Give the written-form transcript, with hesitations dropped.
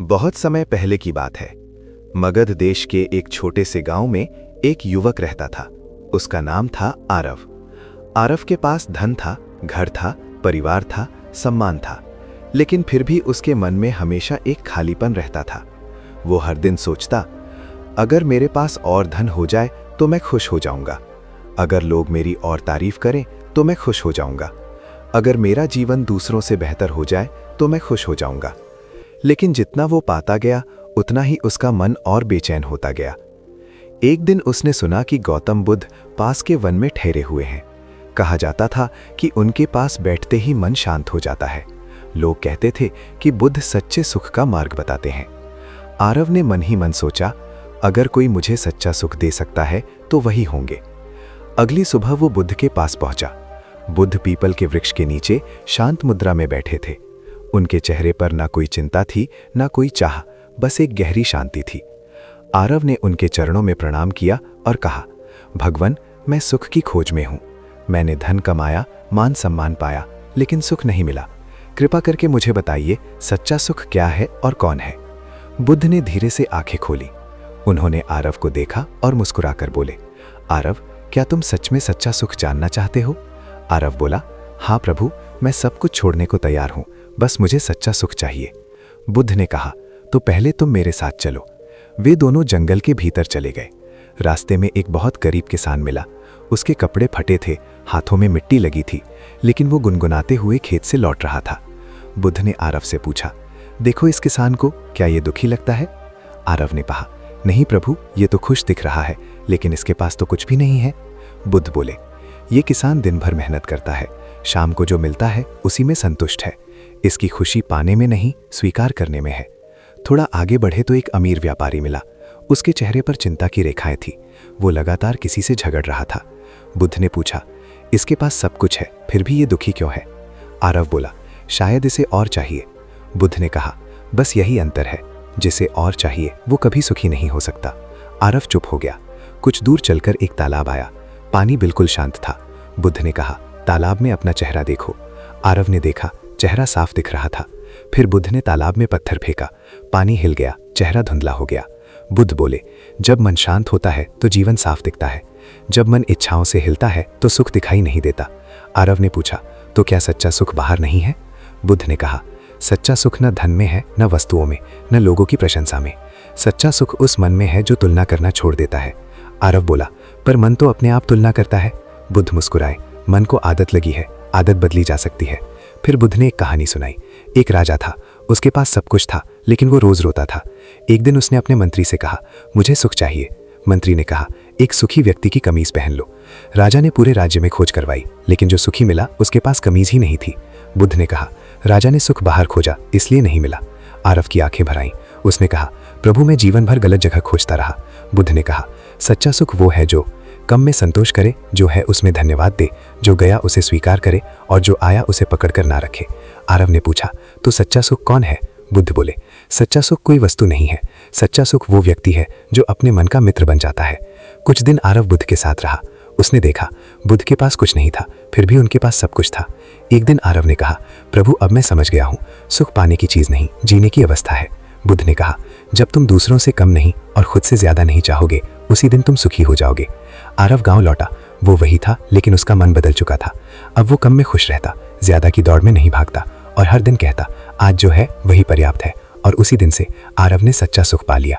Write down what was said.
बहुत समय पहले की बात है। मगध देश के एक छोटे से गांव में एक युवक रहता था। उसका नाम था आरव। आरव के पास धन था, घर था, परिवार था, सम्मान था, लेकिन फिर भी उसके मन में हमेशा एक खालीपन रहता था। वो हर दिन सोचता, अगर मेरे पास और धन हो जाए तो मैं खुश हो जाऊंगा। अगर लोग मेरी और तारीफ करें तो मैं खुश हो जाऊंगा। अगर मेरा जीवन दूसरों से बेहतर हो जाए तो मैं खुश हो जाऊंगा। लेकिन जितना वो पाता गया उतना ही उसका मन और बेचैन होता गया। एक दिन उसने सुना कि गौतम बुद्ध पास के वन में ठहरे हुए हैं। कहा जाता था कि उनके पास बैठते ही मन शांत हो जाता है। लोग कहते थे कि बुद्ध सच्चे सुख का मार्ग बताते हैं। आरव ने मन ही मन सोचा, अगर कोई मुझे सच्चा सुख दे सकता है तो वही होंगे। अगली सुबह वो बुद्ध के पास पहुंचा। बुद्ध पीपल के वृक्ष के नीचे शांत मुद्रा में बैठे थे। उनके चेहरे पर ना कोई चिंता थी, ना कोई चाह, बस एक गहरी शांति थी। आरव ने उनके चरणों में प्रणाम किया और कहा, भगवान, मैं सुख की खोज में हूं। मैंने धन कमाया, मान सम्मान पाया, लेकिन सुख नहीं मिला। कृपा करके मुझे बताइए, सच्चा सुख क्या है और कौन है? बुद्ध ने धीरे से आंखें खोली। उन्होंने आरव को देखा और मुस्कुराकर बोले, आरव, क्या तुम सच में सच्चा सुख जानना चाहते हो? आरव बोला, हाँ प्रभु, मैं सब कुछ छोड़ने को तैयार हूं, बस मुझे सच्चा सुख चाहिए। बुद्ध ने कहा, तो पहले तुम मेरे साथ चलो। वे दोनों जंगल के भीतर चले गए। रास्ते में एक बहुत गरीब किसान मिला। उसके कपड़े फटे थे, हाथों में मिट्टी लगी थी, लेकिन वो गुनगुनाते हुए खेत से लौट रहा था। बुद्ध ने आरव से पूछा, देखो इस किसान को, क्या ये दुखी लगता है? आरव ने कहा, नहीं प्रभु, ये तो खुश दिख रहा है, लेकिन इसके पास तो कुछ भी नहीं है। बुद्ध बोले, ये किसान दिन भर मेहनत करता है, शाम को जो मिलता है उसी में संतुष्ट है। इसकी खुशी पाने में नहीं, स्वीकार करने में है। थोड़ा आगे बढ़े तो एक अमीर व्यापारी मिला। उसके चेहरे पर चिंता की रेखाएं थी। वो लगातार किसी से झगड़ रहा था। बुद्ध ने पूछा, इसके पास सब कुछ है, फिर भी ये दुखी क्यों है? आरव बोला, शायद इसे और चाहिए। बुद्ध ने कहा, बस यही अंतर है, जिसे और चाहिए वो कभी सुखी नहीं हो सकता। आरव चुप हो गया। कुछ दूर चलकर एक तालाब आया। पानी बिल्कुल शांत था। बुद्ध ने कहा, तालाब में अपना चेहरा देखो। आरव ने देखा, चेहरा साफ दिख रहा था। फिर बुद्ध ने तालाब में पत्थर फेंका। पानी हिल गया, चेहरा धुंधला हो गया। बुद्ध बोले, जब मन शांत होता है तो जीवन साफ दिखता है। जब मन इच्छाओं से हिलता है तो सुख दिखाई नहीं देता। आरव ने पूछा, तो क्या सच्चा सुख बाहर नहीं है? बुद्ध ने कहा, सच्चा सुख न धन में है, न वस्तुओं में, न लोगों की प्रशंसा में। सच्चा सुख उस मन में है जो तुलना करना छोड़ देता है। आरव बोला, पर मन तो अपने आप तुलना करता है। बुद्ध मुस्कुराए, मन को आदत लगी है, आदत बदली जा सकती है। फिर बुद्ध ने एक कहानी सुनाई। एक राजा था, उसके पास सब कुछ था, लेकिन वो रोज रोता था। एक दिन उसने अपने मंत्री से कहा, मुझे सुख चाहिए। मंत्री ने कहा, एक सुखी व्यक्ति की कमीज पहन लो। राजा ने पूरे राज्य में खोज करवाई, लेकिन जो सुखी मिला उसके पास कमीज ही नहीं थी। बुद्ध ने कहा, राजा ने सुख बाहर खोजा, इसलिए नहीं मिला। आरव की आंखें भर आईं। उसने कहा, प्रभु, मैं जीवन भर गलत जगह खोजता रहा। बुद्ध ने कहा, सच्चा सुख वो है जो कम में संतोष करे, जो है उसमें धन्यवाद दे, जो गया उसे स्वीकार करे और जो आया उसे पकड़ कर ना रखे। आरव ने पूछा, तो सच्चा सुख कौन है? बुद्ध बोले, सच्चा सुख कोई वस्तु नहीं है। सच्चा सुख वो व्यक्ति है जो अपने मन का मित्र बन जाता है। कुछ दिन आरव बुद्ध के साथ रहा। उसने देखा, बुद्ध के पास कुछ नहीं था, फिर भी उनके पास सब कुछ था। एक दिन आरव ने कहा, प्रभु, अब मैं समझ गया हूँ, सुख पाने की चीज नहीं, जीने की अवस्था है। बुद्ध ने कहा, जब तुम दूसरों से कम नहीं और खुद से ज्यादा नहीं चाहोगे, उसी दिन तुम सुखी हो जाओगे। आरव गांव लौटा। वो वही था, लेकिन उसका मन बदल चुका था। अब वो कम में खुश रहता, ज्यादा की दौड़ में नहीं भागता और हर दिन कहता, आज जो है वही पर्याप्त है। और उसी दिन से आरव ने सच्चा सुख पा लिया।